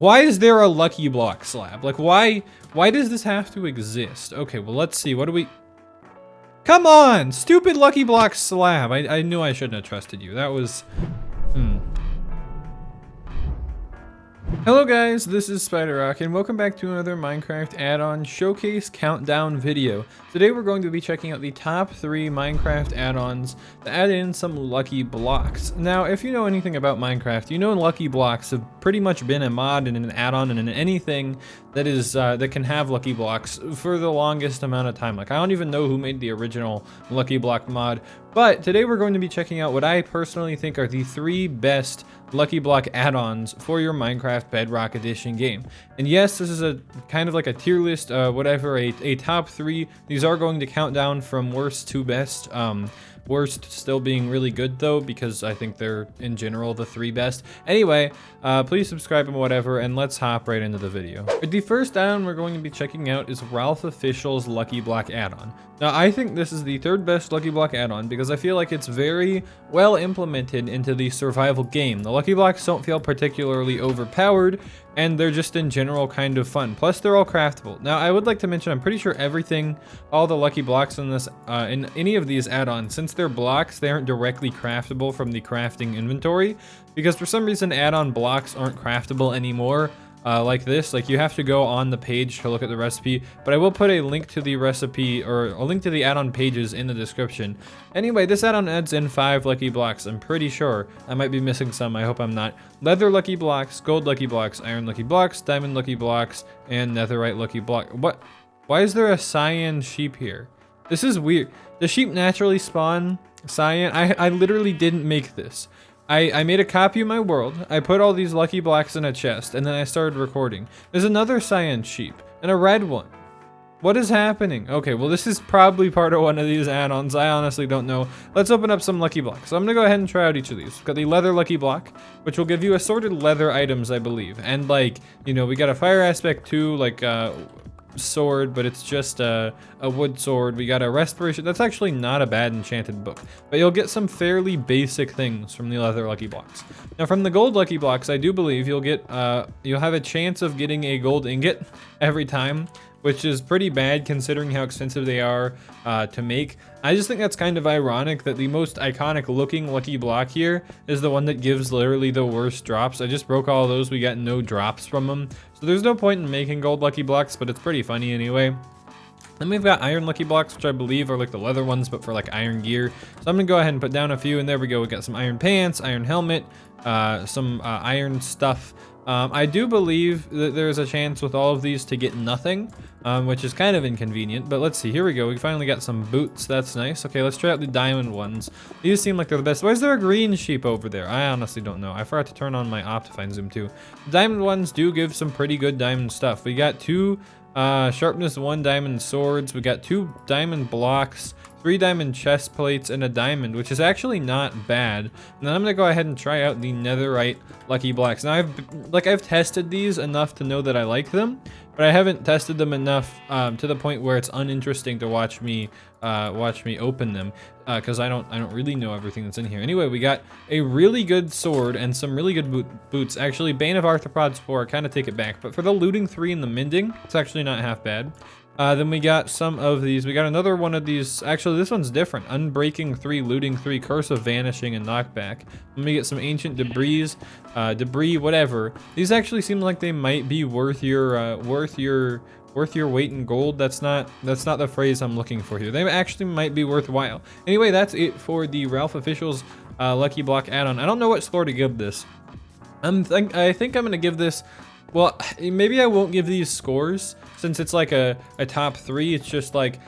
Why is there a Lucky Block slab? Like, why does this have to exist? Okay, well, let's see. What do we... Come on! Stupid Lucky Block slab. I knew I shouldn't have trusted you. That was... Hello guys, this is Spyderrock and welcome back to another Minecraft add-on showcase countdown video. Today we're going to be checking out the top 3 Minecraft add-ons to add in some Lucky Blocks. Now, if you know anything about Minecraft, you know Lucky Blocks have pretty much been a mod and an add-on and in anything that is that can have Lucky Blocks for the longest amount of time. Like, I don't even know who made the original Lucky Block mod, but today we're going to be checking out what I personally think are the 3 best Lucky Block add-ons for your Minecraft Bedrock Edition game. And yes, this is a kind of like a tier list, whatever, a top 3. These are going to count down from worst to best. Worst still being really good though, because I think they're in general the 3 best. Anyway, please subscribe and whatever, and let's hop right into the video. The first add-on we're going to be checking out is Ralph Official's Lucky Block add-on. Now, I think this is the 3rd best Lucky Block add-on because I feel like it's very well implemented into the survival game. The Lucky Blocks don't feel particularly overpowered, and they're just in general kind of fun. Plus, they're all craftable. Now, I would like to mention, I'm pretty sure everything, all the Lucky Blocks in this, in any of these add-ons, since they're blocks, they aren't directly craftable from the crafting inventory, because for some reason, add-on blocks aren't craftable anymore. Like this, like you have to go on the page to look at the recipe, but I will put a link to the recipe or a link to the add-on pages in the description. Anyway, this add-on adds in 5 Lucky Blocks. I'm pretty sure. I might be missing some, I hope I'm not. Leather Lucky Blocks, Gold Lucky Blocks, Iron Lucky Blocks, Diamond Lucky Blocks, and Netherite Lucky Block. What? Why is there a cyan sheep here? This is weird. The sheep naturally spawn cyan? I literally didn't make this. I made a copy of my world, I put all these Lucky Blocks in a chest, and then I started recording. There's another cyan sheep, and a red one. What is happening? Okay, well this is probably part of one of these add-ons, I honestly don't know. Let's open up some Lucky Blocks. So I'm gonna go ahead and try out each of these. We've got the Leather Lucky Block, which will give you assorted leather items, I believe. And like, you know, we got a fire aspect too, like sword, but it's just a wood sword. We got a respiration. That's actually not a bad enchanted book, but you'll get some fairly basic things from the Leather Lucky Blocks. Now from the Gold Lucky Blocks, I do believe you'll get you'll have a chance of getting a gold ingot every time, which is pretty bad considering how expensive they are to make. I just think that's kind of ironic that the most iconic looking Lucky Block here is the one that gives literally the worst drops. I just broke all those, we got no drops from them. So there's no point in making Gold Lucky Blocks, but it's pretty funny anyway. Then we've got Iron Lucky Blocks, which I believe are like the leather ones, but for like iron gear. So I'm gonna go ahead and put down a few, and there we go. We got some iron pants, iron helmet, some iron stuff. I do believe that there's a chance with all of these to get nothing, which is kind of inconvenient, but let's see. Here we go. We finally got some boots. That's nice. Okay, let's try out the diamond ones. These seem like they're the best. Why is there a green sheep over there? I honestly don't know. I forgot to turn on my Optifine zoom too. The diamond ones do give some pretty good diamond stuff. We got 2 sharpness 1 diamond swords. We got 2 diamond blocks, 3 diamond chest plates, and a diamond, which is actually not bad. And then I'm gonna go ahead and try out the Netherite Lucky Blocks. Now I've tested these enough to know that I like them, but I haven't tested them enough to the point where it's uninteresting to watch me open them, because I don't really know everything that's in here. Anyway, we got a really good sword and some really good boots. Actually, Bane of Arthropods 4, I kind of take it back, but for the looting 3 and the mending, it's actually not half bad. Then we got some of these. We got another one of these. Actually, this one's different. Unbreaking 3, Looting 3, Curse of Vanishing, and Knockback. Let me get some Ancient Debris, whatever. These actually seem like they might be worth your weight in gold. That's not the phrase I'm looking for here. They actually might be worthwhile. Anyway, that's it for the Ralph Official's Lucky Block add-on. I don't know what score to give this. I think I'm gonna give this. Well, maybe I won't give these scores since it's like a top 3. It's just like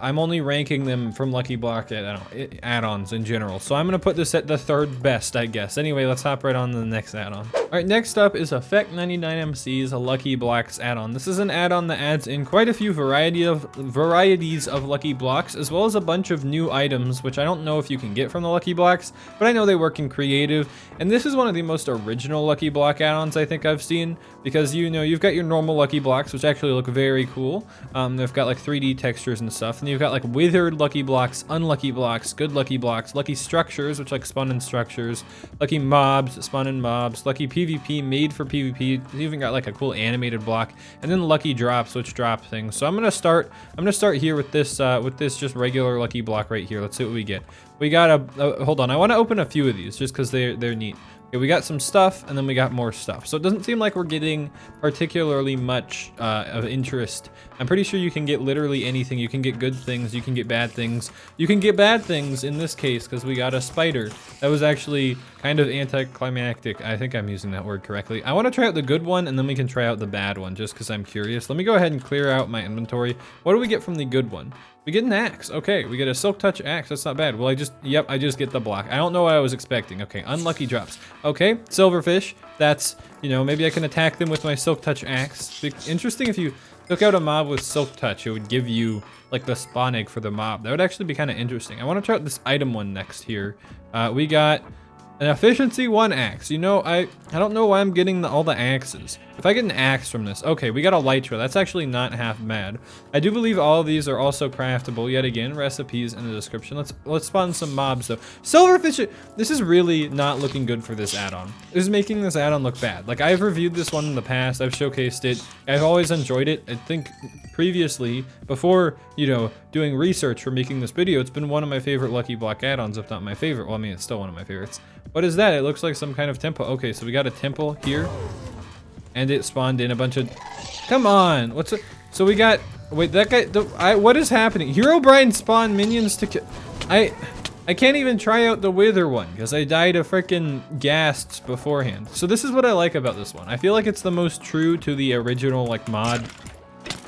I'm only ranking them from Lucky Block add-ons in general. So I'm gonna put this at the 3rd best, I guess. Anyway, let's hop right on to the next add-on. All right, next up is Effect 99MC's Lucky Blocks add-on. This is an add-on that adds in quite a few varieties of Lucky Blocks, as well as a bunch of new items, which I don't know if you can get from the Lucky Blocks, but I know they work in creative. And this is one of the most original Lucky Block add-ons I think I've seen, because you know, you've got your normal Lucky Blocks, which actually look very cool. They've got like 3D textures and stuff. And you've got like withered lucky blocks, unlucky blocks, good lucky blocks, lucky structures, which like spawn in structures, lucky mobs that spawn in mobs, lucky PvP made for PvP. You even got like a cool animated block, and then lucky drops, which drop things. So I'm gonna start here with this just regular lucky block right here. Let's see what we get. We got hold on, I want to open a few of these just because they're neat. Okay, we got some stuff, and then we got more stuff. So it doesn't seem like we're getting particularly much of interest. I'm pretty sure you can get literally anything. You can get good things, you can get bad things. You can get bad things in this case because we got a spider. That was actually kind of anticlimactic. I think I'm using that word correctly. I want to try out the good one, and then we can try out the bad one just because I'm curious. Let me go ahead and clear out my inventory. What do we get from the good one? We get an axe. Okay, we get a silk touch axe. That's not bad. Well, I just get the block. I don't know what I was expecting. Okay, unlucky drops. Okay, silverfish. That's, you know, maybe I can attack them with my silk touch axe. Interesting if you took out a mob with silk touch, it would give you like the spawn egg for the mob. That would actually be kind of interesting. I want to try out this item one next here. We got an efficiency 1 axe. You know, I don't know why I'm getting all the axes. If I get an axe from this, okay, we got a lytra. That's actually not half bad. I do believe all of these are also craftable. Yet again, recipes in the description. Let's spawn some mobs though. Silverfish. This is really not looking good for this add-on. This is making this add-on look bad. Like, I've reviewed this one in the past. I've showcased it. I've always enjoyed it. I think previously, before, you know, doing research for making this video, it's been one of my favorite lucky block add-ons, if not my favorite. Well, I mean, it's still one of my favorites. What is that? It looks like some kind of temple. Okay, so we got a temple here. And it spawned in a bunch of... Come on! What's it? So we got... Wait, that guy... what is happening? Herobrine spawned minions to kill... I can't even try out the wither one because I died of freaking ghasts beforehand. So this is what I like about this one. I feel like it's the most true to the original like mod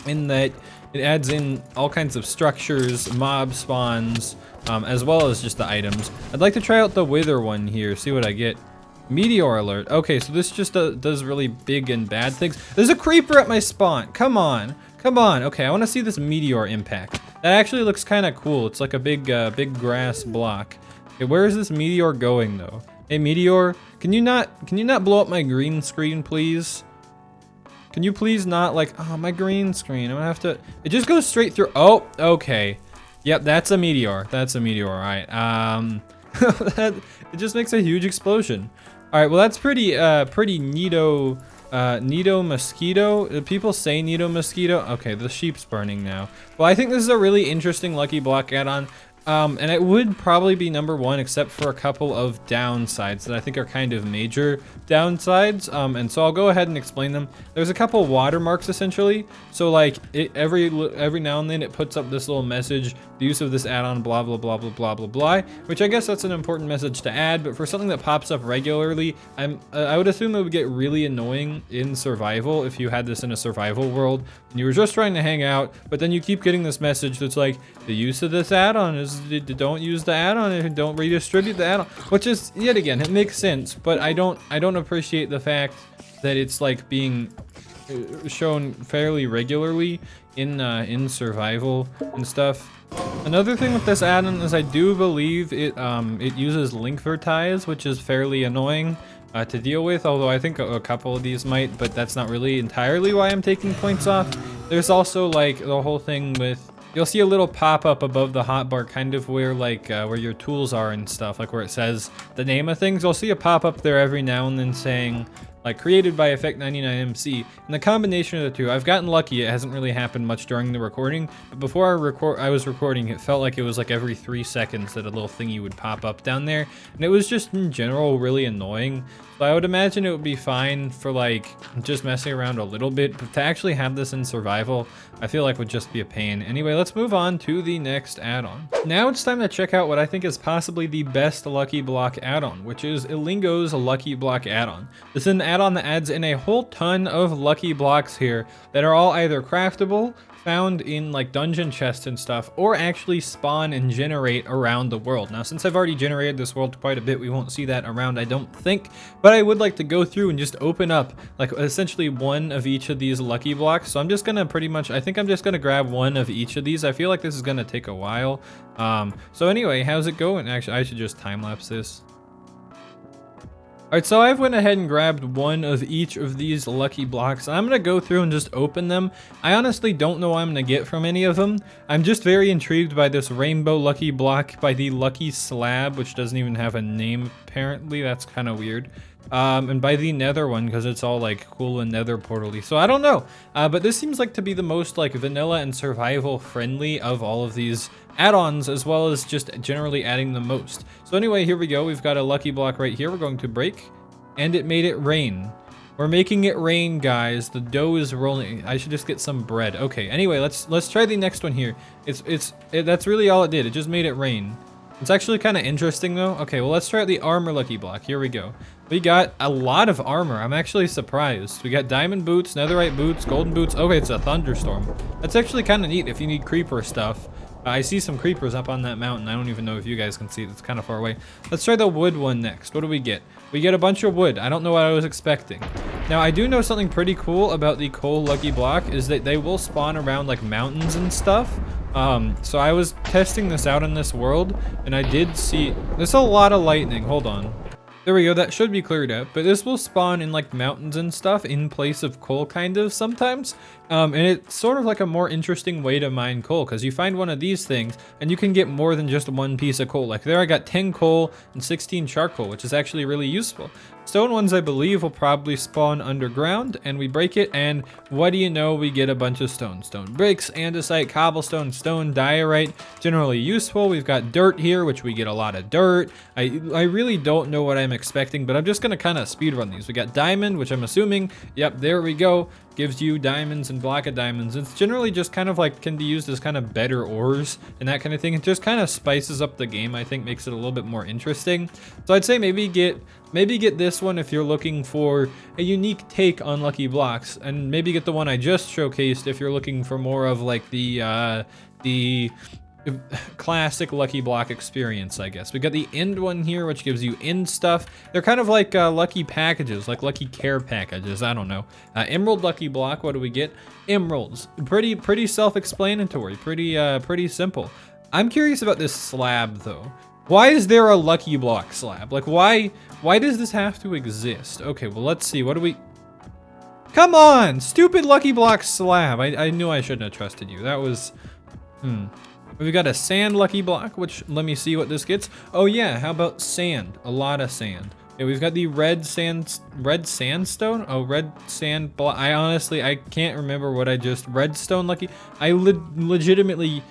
in that it adds in all kinds of structures, mob spawns, as well as just the items. I'd like to try out the wither one here, see what I get. Meteor alert. Okay, so this just does really big and bad things. There's a creeper at my spawn. Come on. Come on. Okay, I want to see this meteor impact. That actually looks kind of cool. It's like a big grass block. Okay, where is this meteor going though? Hey, meteor, can you not blow up my green screen, please? Can you please not, like, oh, my green screen. I'm gonna have to, it just goes straight through. Oh, okay. Yep, that's a meteor. That's a meteor, all right. It just makes a huge explosion. All right, well, that's pretty neato, neato mosquito. People say neato mosquito. Okay, the sheep's burning now. Well, I think this is a really interesting lucky block add-on. And it would probably be #1 except for a couple of downsides that I think are kind of major downsides. And so I'll go ahead and explain them. There's a couple watermarks essentially. So like every now and then it puts up this little message, the use of this add-on, blah, blah, blah, blah, blah, blah, blah, which I guess that's an important message to add. But for something that pops up regularly, I would assume it would get really annoying in survival if you had this in a survival world and you were just trying to hang out, but then you keep getting this message that's like, the use of this add-on is don't use the add-on and don't redistribute the add-on, which is, yet again, it makes sense, but I don't appreciate the fact that it's like being shown fairly regularly in survival and stuff. Another thing with this add-on is I do believe it uses linkvertise, which is fairly annoying to deal with, although I think a couple of these might, but that's not really entirely why I'm taking points off. There's also like the whole thing with, you'll see a little pop-up above the hotbar, kind of where like where your tools are and stuff, like where it says the name of things. You'll see a pop-up there every now and then saying like created by Effect99MC. And the combination of the two, I've gotten lucky. It hasn't really happened much during the recording, but before I was recording, it felt like it was like every 3 seconds that a little thingy would pop up down there, and it was just in general really annoying. So I would imagine it would be fine for like just messing around a little bit, but to actually have this in survival, I feel like would just be a pain. Anyway, let's move on to the next add-on. Now it's time to check out what I think is possibly the best lucky block add-on, which is Ilingo's lucky block add-on. This is an add-on that adds in a whole ton of lucky blocks here that are all either craftable, found in like dungeon chests and stuff, or actually spawn and generate around the world. Now, since I've already generated this world quite a bit, we won't see that around, I don't think, but I would like to go through and just open up like essentially one of each of these lucky blocks. So I'm just gonna I think I'm just gonna grab one of each of these. I feel like this is gonna take a while. So anyway, how's it going? Actually, I should just time lapse this. Alright, so I've went ahead and grabbed one of each of these lucky blocks. I'm going to go through and just open them. I honestly don't know what I'm going to get from any of them. I'm just very intrigued by this rainbow lucky block, by the lucky slab, which doesn't even have a name apparently. That's kind of weird. And by the nether one, because it's all like cool and nether portal-y. So I don't know, but this seems like to be the most like vanilla and survival friendly of all of these add-ons, as well as just generally adding the most. So anyway, here we go. We've got a lucky block right here. We're going to break, and it made it rain. We're making it rain, guys. The dough is rolling. I should just get some bread. Okay, anyway, let's try the next one here. That's really all it did. It just made it rain. It's actually kind of interesting though. Okay, well, let's try out the armor lucky block. Here we go. We got a lot of armor. I'm actually surprised. We got diamond boots, netherite boots, golden boots. Okay, it's a thunderstorm. That's actually kind of neat if you need creeper stuff. I see some creepers up on that mountain. I don't even know if you guys can see it. It's kind of far away. Let's try the wood one next. What do we get? We get a bunch of wood. I don't know what I was expecting. Now, I do know something pretty cool about the coal lucky block is that they will spawn around like mountains and stuff. So I was testing this out in this world, and I did see there's a lot of lightning. Hold on. There we go, that should be cleared up, but this will spawn in like mountains and stuff in place of coal kind of sometimes. And it's sort of like a more interesting way to mine coal, because you find one of these things and you can get more than just one piece of coal. Like there I got 10 coal and 16 charcoal, which is actually really useful. Stone ones I believe will probably spawn underground, and we break it, and what do you know, we get a bunch of stone. Stone bricks, andesite, cobblestone, stone, diorite, generally useful. We've got dirt here, which we get a lot of dirt. I really don't know what I'm expecting, but I'm just gonna kind of speed run these. We got diamond, which I'm assuming, yep, there we go, gives you diamonds and block of diamonds. It's generally just kind of like can be used as kind of better ores and that kind of thing. It just kind of spices up the game, I think, makes it a little bit more interesting. So I'd say maybe get this one if you're looking for a unique take on lucky blocks, and maybe get the one I just showcased if you're looking for more of like the classic lucky block experience, I guess. We got the end one here, which gives you end stuff. They're kind of like lucky packages, like lucky care packages. I don't know. Emerald lucky block. What do we get? Emeralds. Pretty self-explanatory. Pretty simple. I'm curious about this slab though. Why is there a lucky block slab? Like why does this have to exist? Okay, well, let's see. What do we? Come on, stupid lucky block slab. I knew I shouldn't have trusted you. That was We've got a sand lucky block, which let me see what this gets. Oh yeah, how about sand? A lot of sand. Yeah, we've got the red sandstone. Oh, red sand block. I can't remember what I just redstone lucky. Legitimately,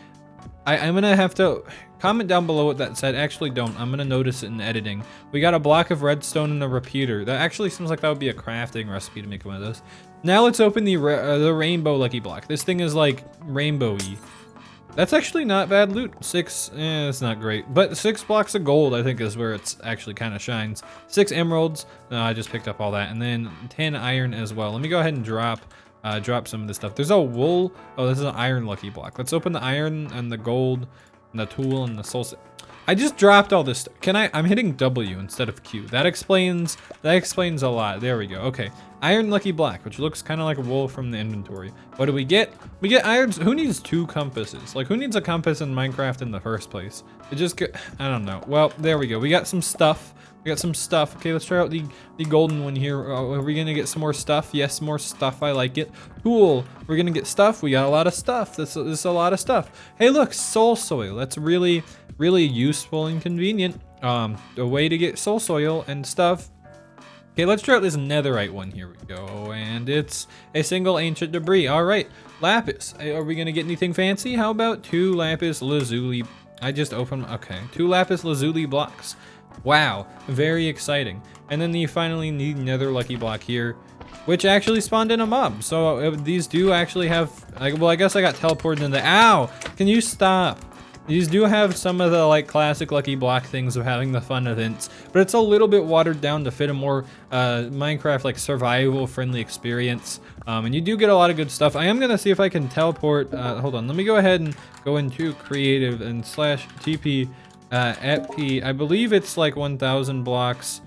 I'm gonna have to comment down below what that said. Actually, don't. I'm gonna notice it in editing. We got a block of redstone and a repeater. That actually seems like that would be a crafting recipe to make one of those. Now let's open the rainbow lucky block. This thing is like rainbowy. That's actually not bad loot. It's not great, but 6 blocks of gold I think is where it's actually kind of shines. 6 emeralds. I just picked up all that, and then 10 iron as well. Let me go ahead and drop some of this stuff. There's a wool. Oh, this is an iron lucky block. Let's open the iron and the gold and the tool and the soul. I just dropped all this. I'm hitting W instead of Q. That explains a lot. There we go. Okay. Iron lucky black, which looks kind of like wool from the inventory. What do we get? We get irons. Who needs 2 compasses? Like, who needs a compass in Minecraft in the first place? It just I don't know. Well, there we go. We got some stuff. Okay, let's try out the golden one here. Are we gonna get some more stuff? Yes, more stuff. I like it. Cool. We're gonna get stuff. We got a lot of stuff. This is a lot of stuff. Hey, look, soul soil. That's really useful and convenient. A way to get soul soil and stuff. Okay, let's try out this netherite one. Here we go, and it's a single ancient debris. All right, lapis. Are we gonna get anything fancy? How about 2 lapis lazuli? I just opened. Okay, 2 lapis lazuli blocks. Wow, very exciting. And then you finally need nether lucky block here, which actually spawned in a mob. So these do actually have. Well, I guess I got teleported into. Ow! Can you stop? These do have some of the like classic lucky block things of having the fun events, but it's a little bit watered down to fit a more Minecraft like survival friendly experience. And you do get a lot of good stuff. I am gonna see if I can teleport. Hold on, let me go ahead and go into creative and /TP at P. I believe it's like 1,000 blocks.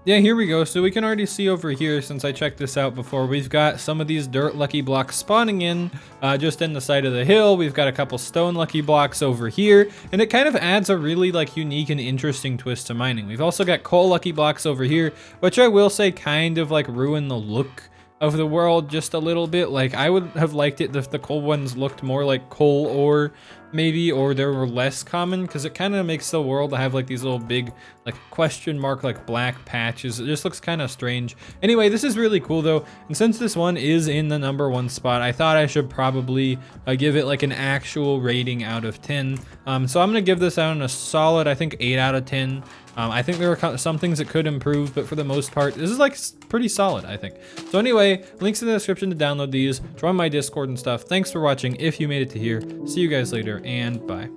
Yeah, here we go. So we can already see over here, since I checked this out before, we've got some of these dirt lucky blocks spawning in just in the side of the hill. We've got a couple stone lucky blocks over here, and it kind of adds a really like unique and interesting twist to mining. We've also got coal lucky blocks over here, which I will say kind of like ruin the look of the world just a little bit. Like, I would have liked it if the coal ones looked more like coal ore maybe, or they were less common, because it kind of makes the world have like these little big like question mark like black patches. It just looks kind of strange. Anyway, this is really cool though, and since this one is in the #1 spot, I thought I should probably give it like an actual rating out of 10. So I'm gonna give this out a solid, I think, 8 out of 10. I think there are some things that could improve, but for the most part, this is like pretty solid, I think. So anyway, links in the description to download these, join my Discord and stuff. Thanks for watching if you made it to here. See you guys later, and bye.